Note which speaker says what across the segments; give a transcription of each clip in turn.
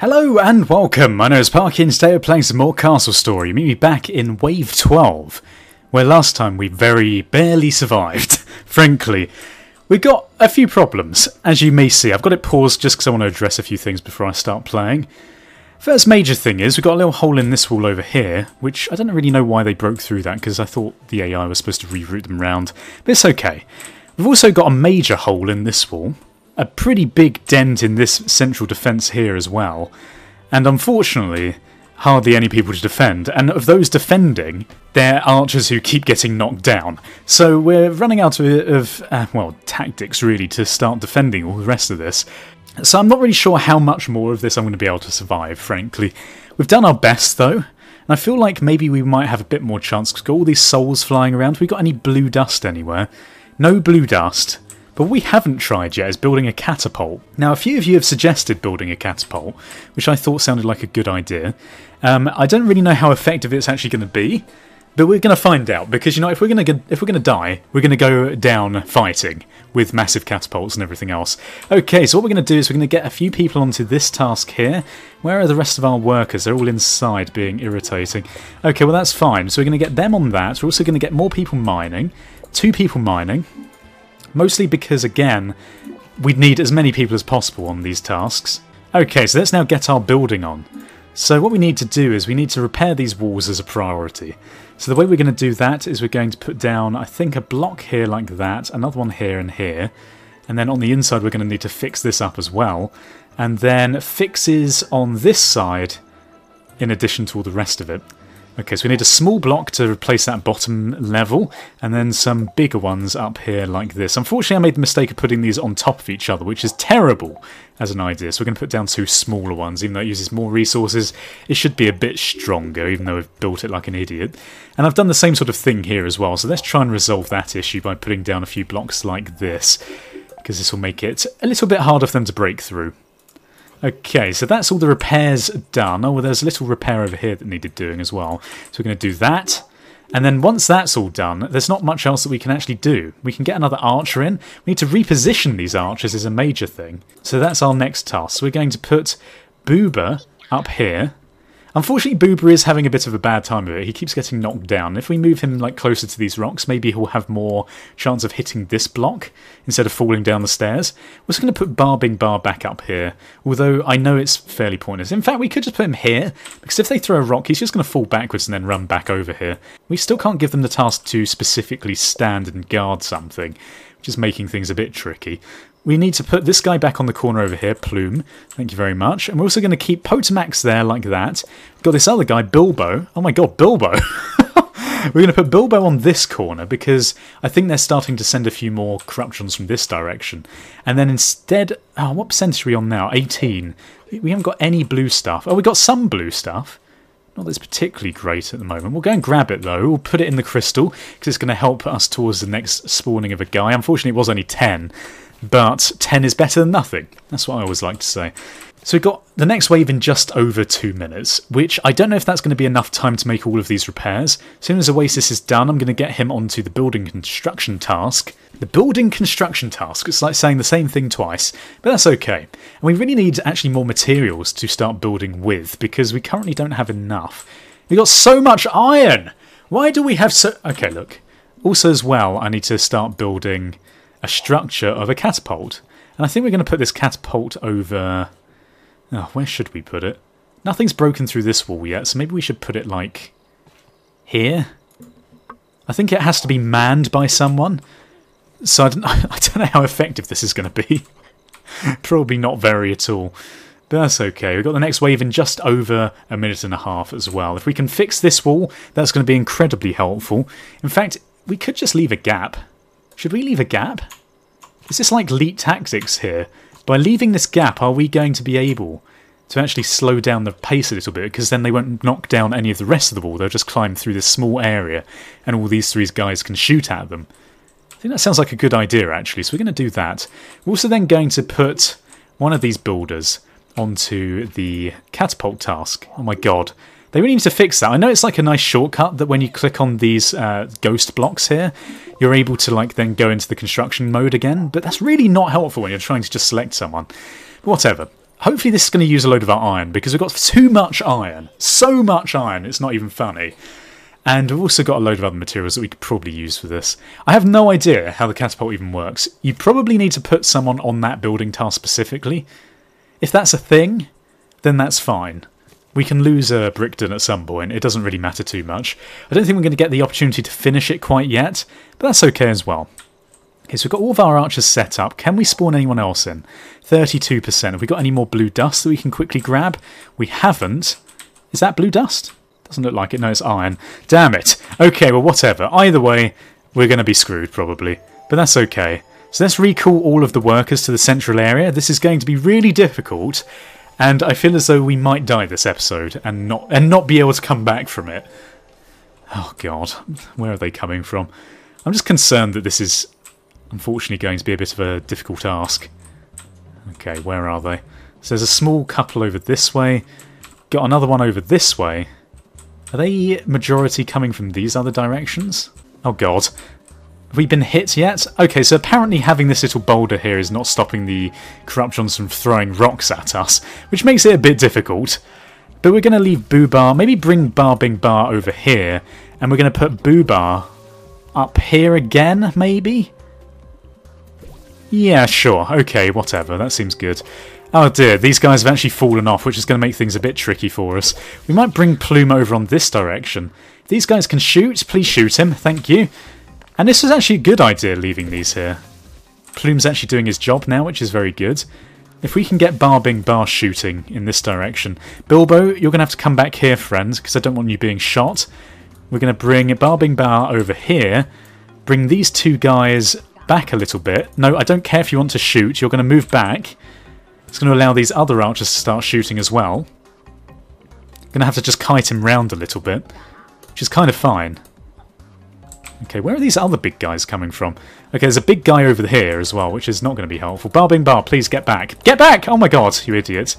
Speaker 1: Hello and welcome, my name is Parky and today we're playing some more Castle Story. Meet me back in Wave 12, where last time we very barely survived. Frankly, we got a few problems, as you may see. I've got it paused just because I want to address a few things before I start playing. First major thing is, we've got a little hole in this wall over here, which I don't really know why they broke through that, because I thought the AI was supposed to reroute them round, but it's okay. We've also got a major hole in this wall, a pretty big dent in this central defence here as well, and unfortunately, hardly any people to defend, and of those defending, they're archers who keep getting knocked down. So we're running out of tactics really to start defending all the rest of this. So I'm not really sure how much more of this I'm going to be able to survive, frankly. We've done our best though, and I feel like maybe we might have a bit more chance because we've got all these souls flying around. Have we got any blue dust anywhere? No blue dust. But what we haven't tried yet is building a catapult. Now, a few of you have suggested building a catapult, which I thought sounded like a good idea. I don't really know how effective it's actually going to be, but we're going to find out. Because, you know, if we're going to die, we're going to go down fighting with massive catapults and everything else. Okay, so what we're going to do is we're going to get a few people onto this task here. Where are the rest of our workers? They're all inside being irritating. Okay, well that's fine. So we're going to get them on that. We're also going to get more people mining. 2 people mining. Mostly because, again, we'd need as many people as possible on these tasks. Okay, so let's now get our building on. So what we need to do is we need to repair these walls as a priority. So the way we're going to do that is we're going to put down, I think, a block here like that, another one here and here, and then on the inside we're going to need to fix this up as well, and then fixes on this side in addition to all the rest of it. Okay, so we need a small block to replace that bottom level, and then some bigger ones up here like this. Unfortunately, I made the mistake of putting these on top of each other, which is terrible as an idea. So we're going to put down 2 smaller ones. Even though it uses more resources, it should be a bit stronger, even though I've built it like an idiot. And I've done the same sort of thing here as well, so let's try and resolve that issue by putting down a few blocks like this, because this will make it a little bit harder for them to break through. Okay, so that's all the repairs done. Oh, well, there's a little repair over here that needed doing as well. So we're going to do that. And then once that's all done, there's not much else that we can actually do. We can get another archer in. We need to reposition these archers is a major thing. So that's our next task. So we're going to put Booba up here. Unfortunately, Booba is having a bit of a bad time of it. He keeps getting knocked down. If we move him like closer to these rocks, maybe he'll have more chance of hitting this block instead of falling down the stairs. We're just going to put Barbing Bar back up here, although I know it's fairly pointless. In fact, we could just put him here, because if they throw a rock, he's just going to fall backwards and then run back over here. We still can't give them the task to specifically stand and guard something, which is making things a bit tricky. We need to put this guy back on the corner over here, Plume. Thank you very much. And we're also going to keep Potamax there like that. We've got this other guy, Bilbo. Oh my god, Bilbo! We're going to put Bilbo on this corner because I think they're starting to send a few more corruptrons from this direction. And then instead... Oh, what percentage are we on now? 18. We haven't got any blue stuff. Oh, we got some blue stuff. Not that it's particularly great at the moment. We'll go and grab it though. We'll put it in the crystal because it's going to help us towards the next spawning of a guy. Unfortunately, it was only 10. But 10 is better than nothing. That's what I always like to say. So we've got the next wave in just over 2 minutes, which I don't know if that's going to be enough time to make all of these repairs. As soon as Oasis is done, I'm going to get him onto the building construction task. The building construction task, it's like saying the same thing twice, but that's okay. And we really need actually more materials to start building with, because we currently don't have enough. We've got so much iron! Why do we have so... Okay, look. Also as well, I need to start building a structure of a catapult. And I think we're going to put this catapult over... Oh, where should we put it? Nothing's broken through this wall yet, so maybe we should put it, like, here? I think it has to be manned by someone. So I don't know how effective this is going to be. Probably not very at all. But that's okay. We've got the next wave in just over 1.5 minutes as well. If we can fix this wall, that's going to be incredibly helpful. In fact, we could just leave a gap. Should we leave a gap? Is this like elite tactics here? By leaving this gap, are we going to be able to actually slow down the pace a little bit? Because then they won't knock down any of the rest of the wall. They'll just climb through this small area and all these 3 guys can shoot at them. I think that sounds like a good idea, actually. So we're going to do that. We're also then going to put one of these builders onto the catapult task. Oh my god. They really need to fix that. I know it's like a nice shortcut that when you click on these ghost blocks here, you're able to like then go into the construction mode again, but that's really not helpful when you're trying to just select someone. But whatever. Hopefully this is going to use a load of our iron, because we've got too much iron. So much iron, it's not even funny. And we've also got a load of other materials that we could probably use for this. I have no idea how the catapult even works. You probably need to put someone on that building task specifically. If that's a thing, then that's fine. We can lose a Brickton at some point, it doesn't really matter too much. I don't think we're going to get the opportunity to finish it quite yet, but that's okay as well. Okay, so we've got all of our archers set up. Can we spawn anyone else in? 32%. Have we got any more blue dust that we can quickly grab? We haven't. Is that blue dust? Doesn't look like it. No, it's iron. Damn it. Okay, well, whatever. Either way, we're going to be screwed, probably. But that's okay. So let's recall all of the workers to the central area. This is going to be really difficult, and I feel as though we might die this episode and not be able to come back from it. Oh, God. Where are they coming from? I'm just concerned that this is unfortunately going to be a bit of a difficult ask. Okay, where are they? So there's a small couple over this way. Got another one over this way. Are they majority coming from these other directions? Oh god. Have we been hit yet? Okay, so apparently having this little boulder here is not stopping the corruptrons from throwing rocks at us, which makes it a bit difficult. But we're going to leave Boobar, maybe bring Bar Bing Bar over here, and we're going to put Boobar up here again, maybe? Yeah, sure. Okay, whatever. That seems good. Oh dear, these guys have actually fallen off, which is going to make things a bit tricky for us. We might bring Plume over on this direction. If these guys can shoot, please shoot him. Thank you. And this was actually a good idea, leaving these here. Plume's actually doing his job now, which is very good. If we can get Bar Bing Bar shooting in this direction. Bilbo, you're going to have to come back here, friend, because I don't want you being shot. We're going to bring Bar Bing Bar over here. Bring these two guys back a little bit. No, I don't care if you want to shoot. You're going to move back. It's going to allow these other archers to start shooting as well. Going to have to just kite him round a little bit, which is kind of fine. Okay, where are these other big guys coming from? Okay, there's a big guy over here as well, which is not going to be helpful. Bar Bing Bar, please get back. Get back! Oh my god, you idiot.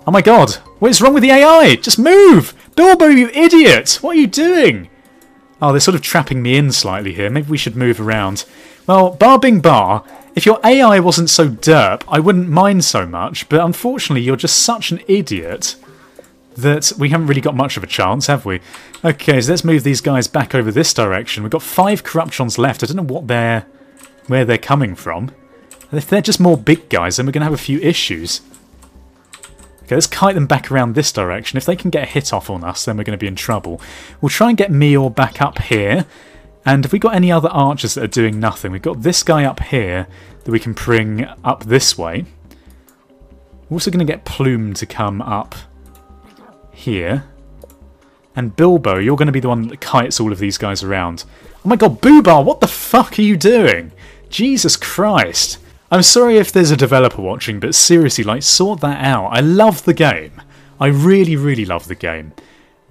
Speaker 1: Oh my god, what is wrong with the AI? Just move! Bilbo, you idiot! What are you doing? Oh, they're sort of trapping me in slightly here. Maybe we should move around. Well, Bar Bing Bar, if your AI wasn't so derp, I wouldn't mind so much, but unfortunately you're just such an idiot that we haven't really got much of a chance, have we? Okay, so let's move these guys back over this direction. We've got 5 corruptrons left. I don't know where they're coming from. If they're just more big guys, then we're going to have a few issues. Okay, let's kite them back around this direction. If they can get a hit off on us, then we're going to be in trouble. We'll try and get Meor back up here. And have we got any other archers that are doing nothing? We've got this guy up here that we can bring up this way. We're also going to get Plume to come up here. And Bilbo, you're going to be the one that kites all of these guys around. Oh my god, Boobar, what the fuck are you doing? Jesus Christ. I'm sorry if there's a developer watching, but seriously, like, sort that out. I love the game. I really, really love the game.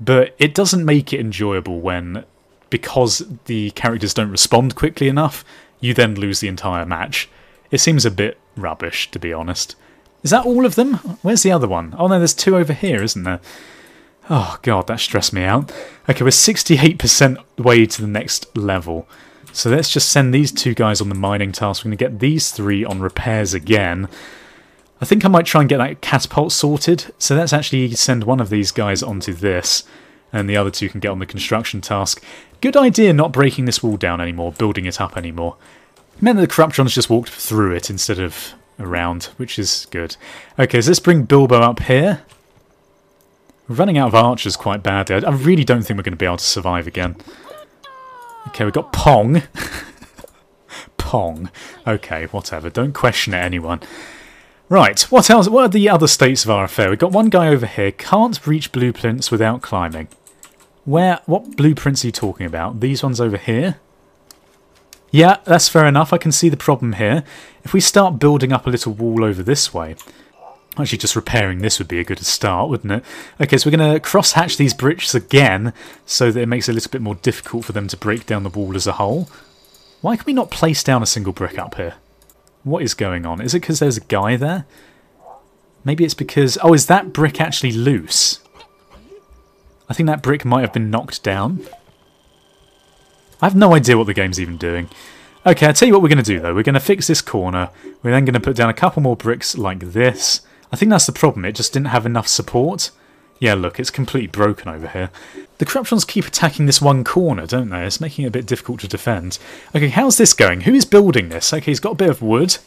Speaker 1: But it doesn't make it enjoyable when, because the characters don't respond quickly enough, you then lose the entire match. It seems a bit rubbish, to be honest. Is that all of them? Where's the other one? Oh no, there's 2 over here, isn't there? Oh god, that stressed me out. Okay, we're 68% way to the next level. So let's just send these 2 guys on the mining task. We're going to get these 3 on repairs again. I think I might try and get that catapult sorted. So let's actually send one of these guys onto this, and the other 2 can get on the construction task. Good idea not breaking this wall down anymore, building it up anymore. It meant that the corruptrons just walked through it instead of around, which is good. Okay, so let's bring Bilbo up here. We're running out of archers quite badly. I really don't think we're going to be able to survive again. Okay, we've got Pong. Pong. Okay, whatever. Don't question it, anyone. Right, what else? What are the other states of our affair? We've got one guy over here. Can't reach blueprints without climbing. What blueprints are you talking about? These ones over here? Yeah, that's fair enough. I can see the problem here. If we start building up a little wall over this way... Actually, just repairing this would be a good start, wouldn't it? Okay, so we're going to cross-hatch these bricks again, so that it makes it a little bit more difficult for them to break down the wall as a whole. Why can we not place down a single brick up here? What is going on? Is it because there's a guy there? Maybe it's because... Oh, is that brick actually loose? I think that brick might have been knocked down. I have no idea what the game's even doing. Okay, I'll tell you what we're going to do, though. We're going to fix this corner. We're then going to put down a couple more bricks like this. I think that's the problem. It just didn't have enough support. Yeah, look, it's completely broken over here. The corruptrons keep attacking this one corner, don't they? It's making it a bit difficult to defend. Okay, how's this going? Who is building this? Okay, he's got a bit of wood.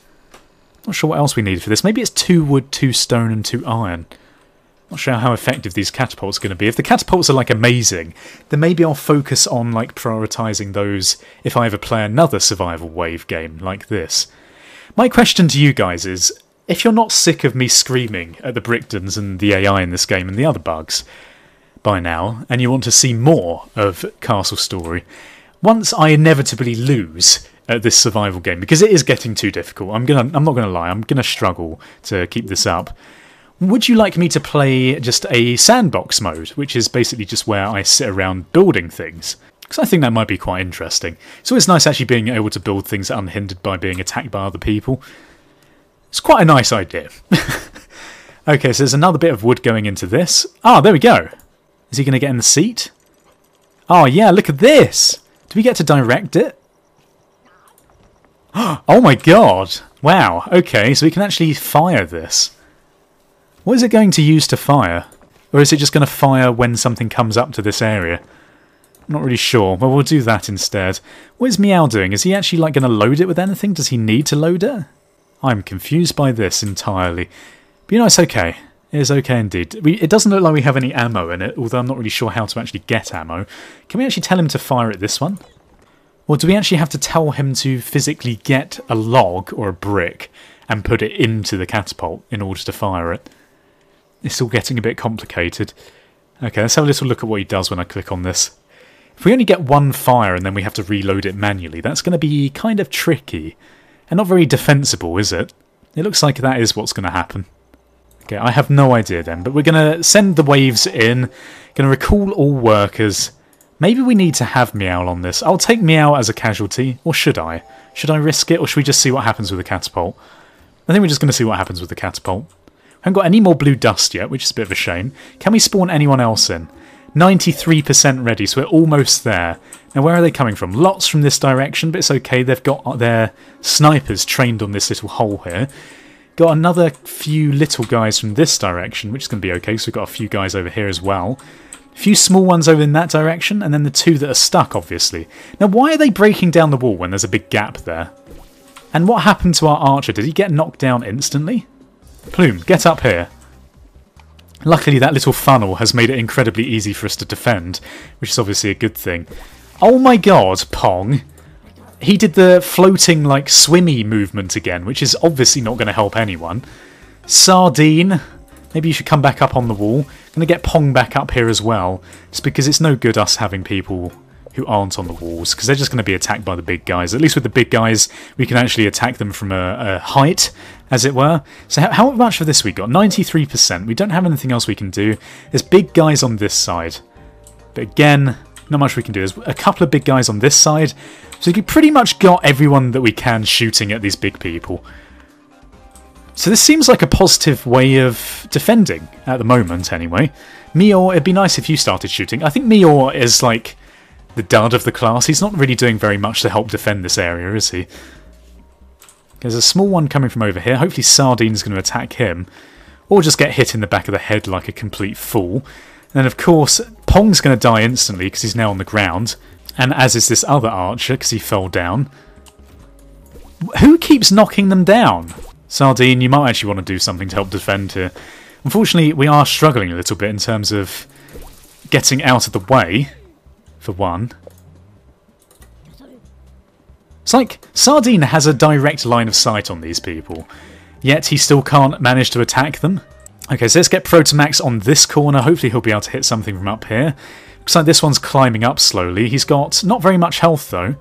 Speaker 1: Not sure what else we need for this. Maybe it's 2 wood, 2 stone, and 2 iron. Not sure how effective these catapults are going to be. If the catapults are, like, amazing, then maybe I'll focus on, like, prioritising those if I ever play another survival wave game like this. My question to you guys is, if you're not sick of me screaming at the Brickdons and the AI in this game and the other bugs by now, and you want to see more of Castle Story, once I inevitably lose at this survival game, because it is getting too difficult, I'm not gonna lie, I'm gonna struggle to keep this up. Would you like me to play just a sandbox mode, which is basically just where I sit around building things? Because I think that might be quite interesting. It's always nice actually being able to build things unhindered by being attacked by other people. It's quite a nice idea. Okay, so there's another bit of wood going into this. Ah, there we go. Is he going to get in the seat? Oh yeah, look at this! Do we get to direct it? Oh my god! Wow, okay, so we can actually fire this. What is it going to use to fire? Or is it just going to fire when something comes up to this area? I'm not really sure. Well, we'll do that instead. What is Meow doing? Is he actually like going to load it with anything? Does he need to load it? I'm confused by this entirely. But you know, it's okay. It is okay indeed. It doesn't look like we have any ammo in it, although I'm not really sure how to actually get ammo. Can we actually tell him to fire at this one? Or do we actually have to tell him to physically get a log or a brick and put it into the catapult in order to fire it? It's all getting a bit complicated. Okay, let's have a little look at what he does when I click on this. If we only get one fire and then we have to reload it manually, that's going to be kind of tricky. And not very defensible, is it? It looks like that is what's going to happen. Okay, I have no idea then, but we're going to send the waves in, going to recall all workers. Maybe we need to have Meow on this. I'll take Meow as a casualty, or should I? Should I risk it, or should we just see what happens with the catapult? I think we're just going to see what happens with the catapult. We haven't got any more blue dust yet, which is a bit of a shame. Can we spawn anyone else in? 93% ready, so we're almost there. Now, where are they coming from? Lots from this direction, but it's okay. They've got their snipers trained on this little hole here. Got another few little guys from this direction, which is going to be okay, so we've got a few guys over here as well. A few small ones over in that direction, and then the 2 that are stuck, obviously. Now, why are they breaking down the wall when there's a big gap there? And what happened to our archer? Did he get knocked down instantly? Plume, get up here. Luckily, that little funnel has made it incredibly easy for us to defend, which is obviously a good thing. Oh my god, Pong! He did the floating, like, swimmy movement again, which is obviously not going to help anyone. Sardine, maybe you should come back up on the wall. Going to get Pong back up here as well, just because it's no good us having people who aren't on the walls, because they're just going to be attacked by the big guys. At least with the big guys, we can actually attack them from a height, as it were. So how much of this we got? 93%. We don't have anything else we can do. There's big guys on this side. But again, not much we can do. There's a couple of big guys on this side. So we pretty much got everyone that we can shooting at these big people. So this seems like a positive way of defending, at the moment anyway. Meow, it'd be nice if you started shooting. I think Meow is like the dud of the class. He's not really doing very much to help defend this area, is he? There's a small one coming from over here. Hopefully Sardine's going to attack him. Or just get hit in the back of the head like a complete fool. And then, of course, Pong's going to die instantly because he's now on the ground. And as is this other archer because he fell down. Who keeps knocking them down? Sardine, you might actually want to do something to help defend here. Unfortunately, we are struggling a little bit in terms of getting out of the way, for one. It's like Sardine has a direct line of sight on these people, yet he still can't manage to attack them. Okay, so let's get Protomax on this corner. Hopefully he'll be able to hit something from up here. Looks like this one's climbing up slowly. He's got not very much health, though.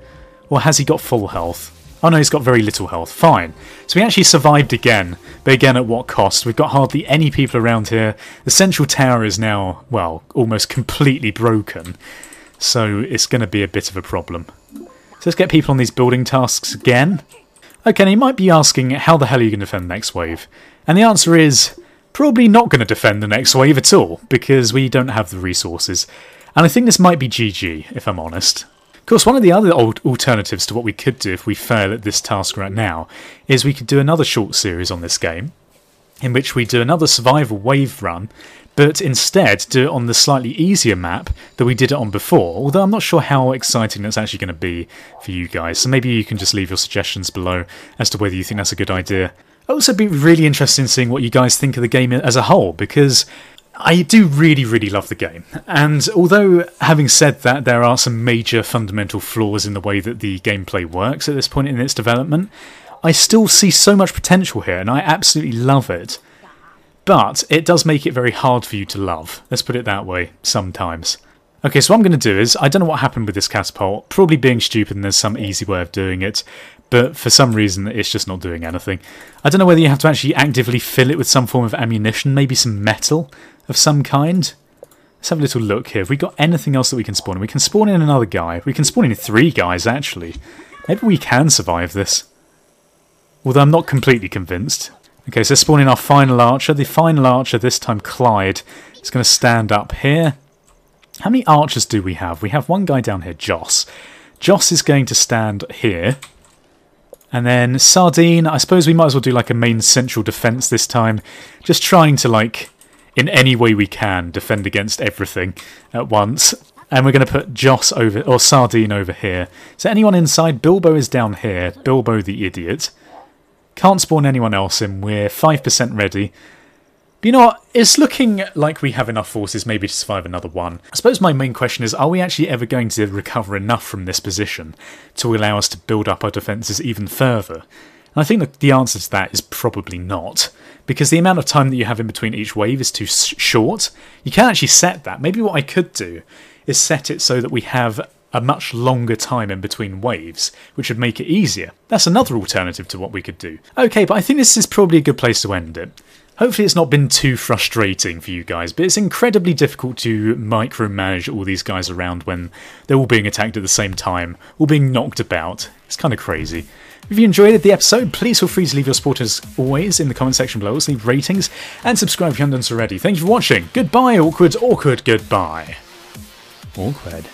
Speaker 1: Or has he got full health? Oh no, he's got very little health. Fine. So we actually survived again, but again at what cost? We've got hardly any people around here. The central tower is now, well, almost completely broken. So it's going to be a bit of a problem. So let's get people on these building tasks again. Okay, now you might be asking, how the hell are you going to defend the next wave? And the answer is, probably not going to defend the next wave at all, because we don't have the resources. And I think this might be GG, if I'm honest. course, one of the other alternatives to what we could do if we fail at this task right now is we could do another short series on this game in which we do another survival wave run, but instead do it on the slightly easier map that we did it on before, although I'm not sure how exciting that's actually going to be for you guys, so maybe you can just leave your suggestions below as to whether you think that's a good idea. I'd also be really interested in seeing what you guys think of the game as a whole, because I do really love the game, and although having said that there are some major fundamental flaws in the way that the gameplay works at this point in its development, I still see so much potential here and I absolutely love it. But it does make it very hard for you to love, let's put it that way, sometimes. Okay, so what I'm going to do is, I don't know what happened with this catapult, probably being stupid and there's some easy way of doing it, but for some reason it's just not doing anything. I don't know whether you have to actually actively fill it with some form of ammunition, maybe some metal of some kind. Let's have a little look here. Have we got anything else that we can spawn in? We can spawn in another guy. We can spawn in 3 guys, actually. Maybe we can survive this. Although I'm not completely convinced. Okay, so spawn in our final archer. The final archer, this time Clyde, is going to stand up here. How many archers do we have? We have one guy down here, Joss. Joss is going to stand here. And then Sardine, I suppose we might as well do like a main central defence this time. Just trying to, like, in any way we can, defend against everything at once. And we're going to put Joss over, or Sardine over here. So anyone inside? Bilbo is down here. Bilbo the idiot. Can't spawn anyone else in. We're 5% ready. But you know what? It's looking like we have enough forces maybe to survive another one. I suppose my main question is, are we actually ever going to recover enough from this position to allow us to build up our defences even further? And I think that the answer to that is probably not, because the amount of time that you have in between each wave is too short. You can actually set that. Maybe what I could do is set it so that we have a much longer time in between waves, which would make it easier. That's another alternative to what we could do. Okay, but I think this is probably a good place to end it. Hopefully it's not been too frustrating for you guys, but it's incredibly difficult to micromanage all these guys around when they're all being attacked at the same time, all being knocked about. It's kind of crazy. If you enjoyed the episode, please feel free to leave your support as always in the comment section below, also leave ratings, and subscribe if you haven't done so already. Thank you for watching. Goodbye, awkward, goodbye. Awkward.